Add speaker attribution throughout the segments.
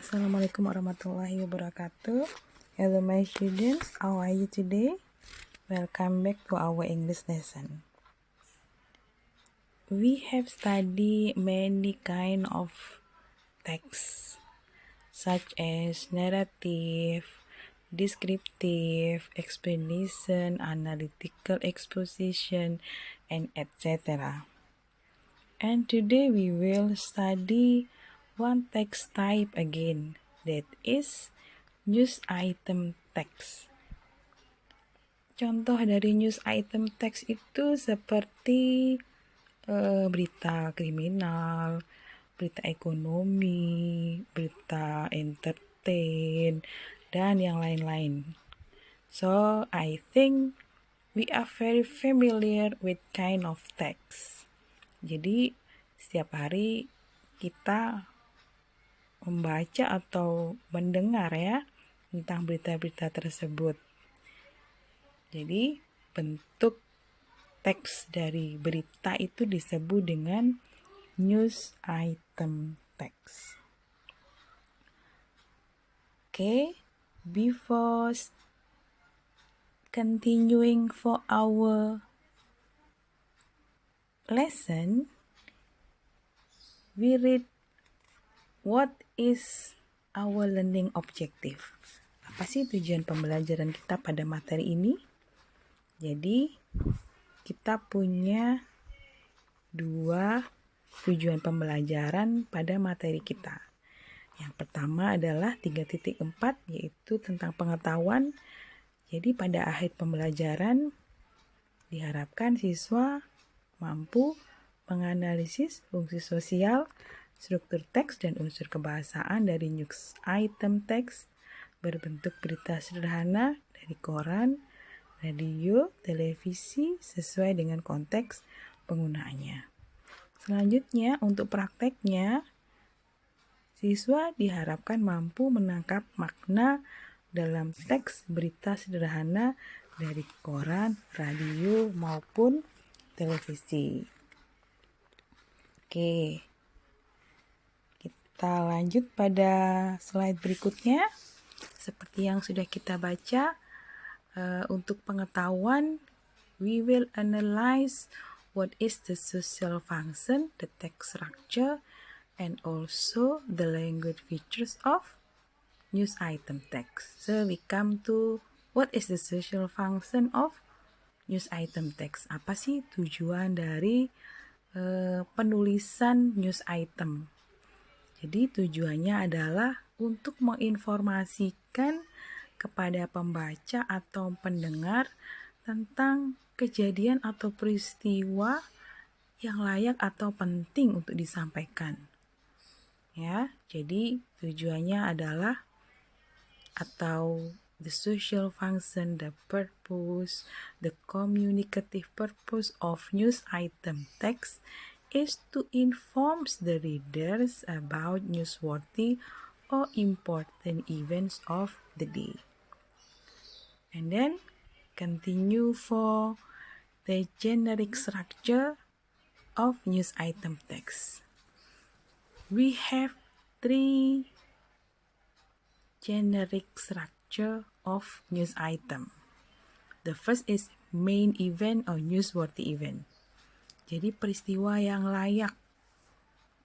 Speaker 1: Assalamualaikum warahmatullahi wabarakatuh. Hello my students, how are you today? Welcome back to our English lesson. We have studied many kind of texts such as narrative, descriptive, explanation, analytical exposition, and etc. And today we will study one text type again, that is news item text. Contoh dari news item text itu seperti berita kriminal, berita ekonomi, berita entertain, dan yang lain-lain. So, I think we are very familiar with kind of text. Jadi, setiap hari kita membaca atau mendengar ya tentang berita-berita tersebut. Jadi, bentuk teks dari berita itu disebut dengan news item text. Okay, before continuing for our lesson, we read what is our learning objective. Apa sih tujuan pembelajaran kita pada materi ini? Jadi, kita punya 2 tujuan pembelajaran pada materi kita. Yang pertama adalah 3.4, yaitu tentang pengetahuan. Jadi, pada akhir pembelajaran, diharapkan siswa mampu menganalisis fungsi sosial, struktur teks, dan unsur kebahasaan dari news item teks berbentuk berita sederhana dari koran, radio, televisi sesuai dengan konteks penggunaannya. Selanjutnya, untuk prakteknya, siswa diharapkan mampu menangkap makna dalam teks berita sederhana dari koran, radio, maupun televisi. Oke, kita lanjut pada slide berikutnya. Seperti yang sudah kita baca, untuk pengetahuan, we will analyze what is the social function, the text structure, and also the language features of news item text. So we come to what is the social function of news item text. Apa sih tujuan dari penulisan news item? Jadi tujuannya adalah untuk menginformasikan kepada pembaca atau pendengar tentang kejadian atau peristiwa yang layak atau penting untuk disampaikan. Ya, jadi tujuannya adalah atau the social function, the purpose, the communicative purpose of news item text is to inform the readers about newsworthy or important events of the day. And then continue for the generic structure of news item text. We have 3 generic structure of news item. The first is main event or newsworthy event. Jadi peristiwa yang layak,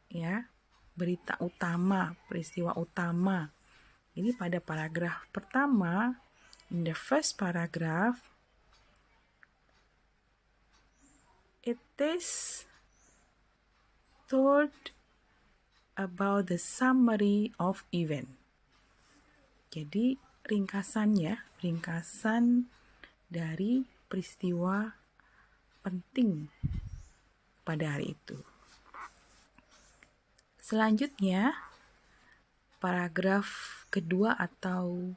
Speaker 1: ya, berita utama, peristiwa utama. Ini pada paragraf pertama, in the first paragraph, it is told about the summary of event. Jadi ringkasan dari peristiwa penting pada hari itu. Selanjutnya, paragraf kedua atau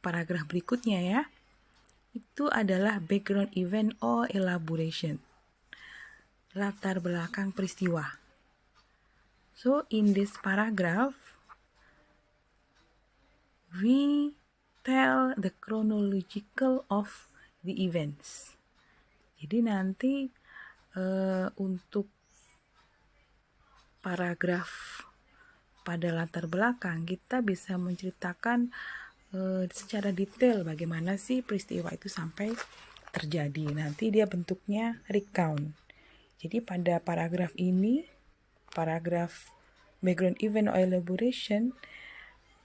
Speaker 1: paragraf berikutnya ya, itu adalah background event or elaboration, latar belakang peristiwa. So in this paragraph, we tell the chronological of the events. Jadi nanti untuk paragraf pada latar belakang, kita bisa menceritakan secara detail bagaimana sih peristiwa itu sampai terjadi. Nanti dia bentuknya recount. Jadi pada paragraf ini, paragraf background event or elaboration,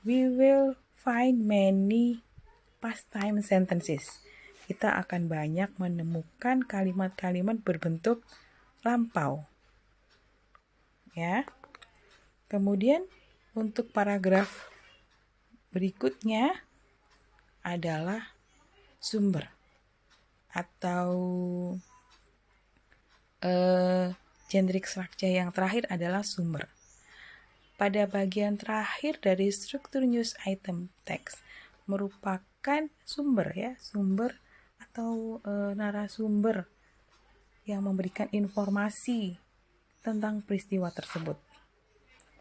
Speaker 1: we will find many past time sentences. Kita akan banyak menemukan kalimat-kalimat berbentuk lampau. Ya. Kemudian untuk paragraf berikutnya adalah sumber atau generic structure yang terakhir adalah sumber. Pada bagian terakhir dari struktur news item text merupakan sumber ya, sumber atau narasumber yang memberikan informasi tentang peristiwa tersebut.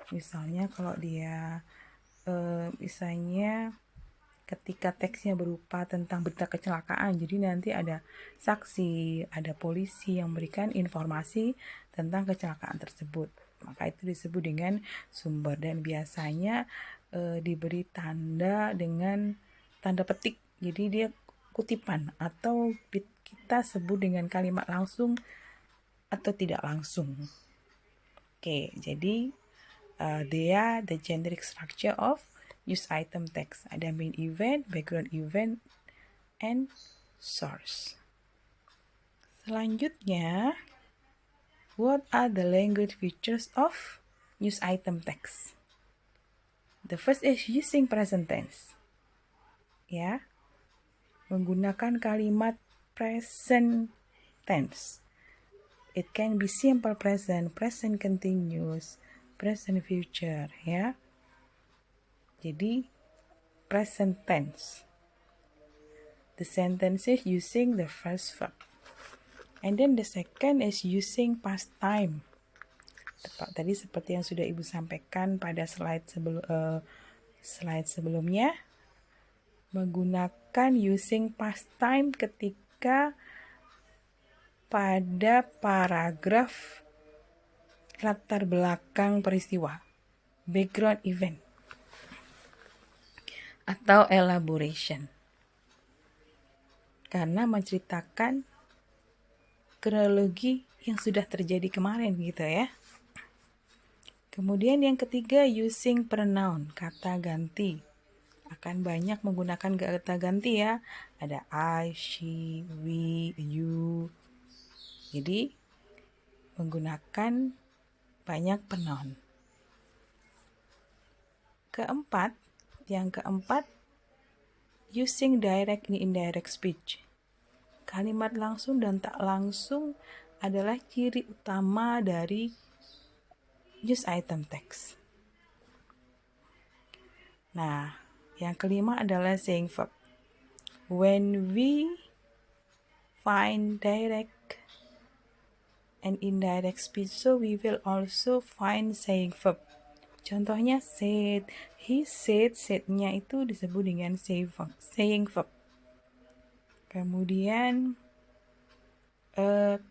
Speaker 1: Misalnya kalau dia misalnya ketika teksnya berupa tentang berita kecelakaan, jadi nanti ada saksi, ada polisi yang memberikan informasi tentang kecelakaan tersebut. Maka itu disebut dengan sumber dan biasanya diberi tanda dengan tanda petik. Jadi dia kutipan atau kita sebut dengan kalimat langsung atau tidak langsung. Oke, jadi they are the generic structure of news item text. Ada main event, background event, and source. Selanjutnya, what are the language features of news item text? The first is using present tense. Ya, menggunakan kalimat present tense. It can be simple present, present continuous, present future, ya. Jadi present tense. The sentences using the first verb. And then the second is using past time. Tadi seperti yang sudah Ibu sampaikan pada slide sebelumnya, menggunakan using past time ketika pada paragraf latar belakang peristiwa, background event, atau elaboration. Karena menceritakan kronologi yang sudah terjadi kemarin gitu ya. Kemudian yang ketiga, using pronoun, kata ganti. Akan banyak menggunakan kata ganti ya. Ada I, she, we, you. Jadi menggunakan banyak pronoun. Yang keempat, using direct and indirect speech. Kalimat langsung dan tak langsung adalah ciri utama dari news item text. Nah, yang kelima adalah saying verb. When we find direct and indirect speech, so we will also find saying verb. Contohnya said, he said, said-nya itu disebut dengan saying verb. Kemudian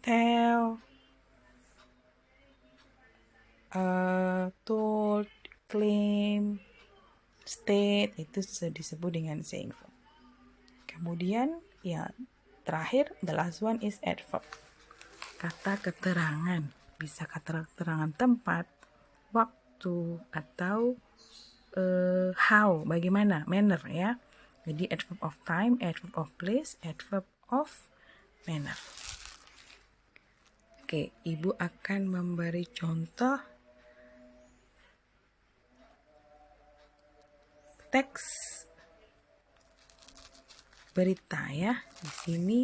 Speaker 1: tell, told, claim, state, itu disebut dengan saying verb. Kemudian ya terakhir, the last one is adverb. Kata keterangan, bisa kata keterangan tempat, waktu, atau how, bagaimana, manner ya. Jadi adverb of time, adverb of place, adverb of manner. Oke, Ibu akan memberi contoh teks berita ya. Di sini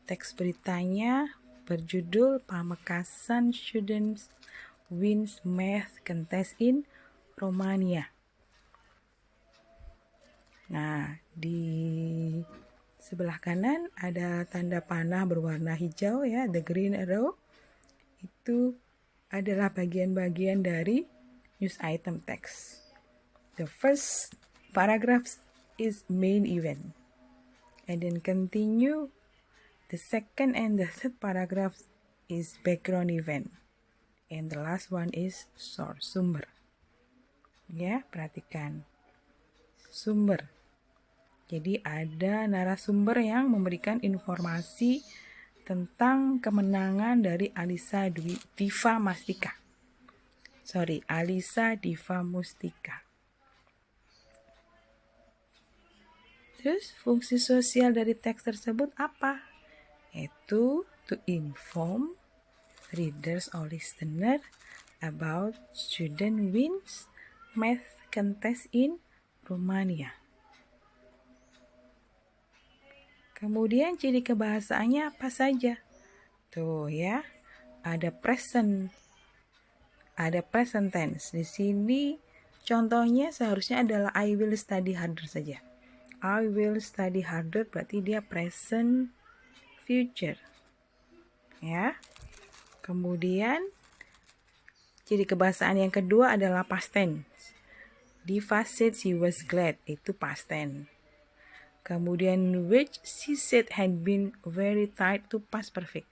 Speaker 1: teks beritanya berjudul Pamekasan Students Wins Math Contest in Romania. Nah, di sebelah kanan ada tanda panah berwarna hijau ya, the green arrow. Itu adalah bagian-bagian dari news item text. The first paragraph is main event. And then continue. The second and the third paragraph is background event. And the last one is source, sumber. Ya, perhatikan. Sumber. Jadi ada narasumber yang memberikan informasi tentang kemenangan dari Alisa Diva Mustika. Terus fungsi sosial dari teks tersebut apa? Yaitu to inform readers or listener about student wins math contest in Romania. Kemudian ciri kebahasaannya apa saja? Tuh ya, ada present tense. Di sini contohnya seharusnya adalah I will study harder saja. I will study harder berarti dia present future. Ya. Kemudian ciri kebahasaan yang kedua adalah past tense. Diva said she was glad, itu past tense. Kemudian which she said had been very tight, to past perfect.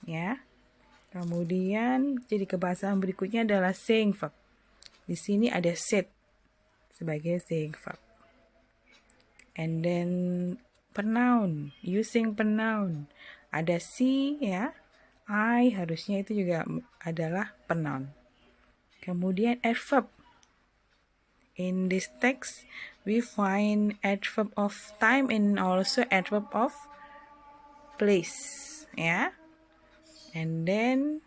Speaker 1: Ya. Kemudian ciri kebahasaan berikutnya adalah saying verb. Di sini ada said sebagai saying verb. And then pronoun, using pronoun. Ada she ya. I harusnya itu juga adalah pronoun. Kemudian adverb. In this text, we find adverb of time and also adverb of place, ya. And then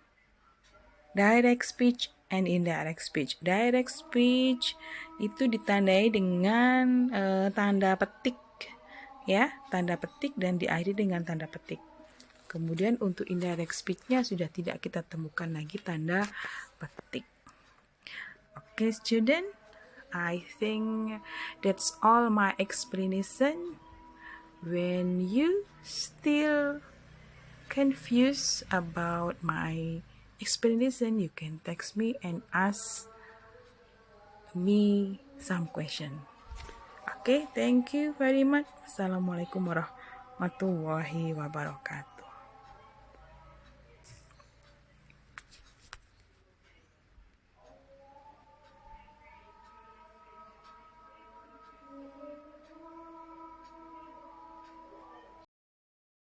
Speaker 1: direct speech and indirect speech. Direct speech itu ditandai dengan tanda petik, ya, tanda petik dan diakhiri dengan tanda petik. Kemudian untuk indirect speech-nya sudah tidak kita temukan lagi tanda petik. Okay, student. I think that's all my explanation. When you still confused about my explanation, you can text me and ask me some question. Okay, thank you very much. Assalamualaikum warahmatullahi wabarakatuh.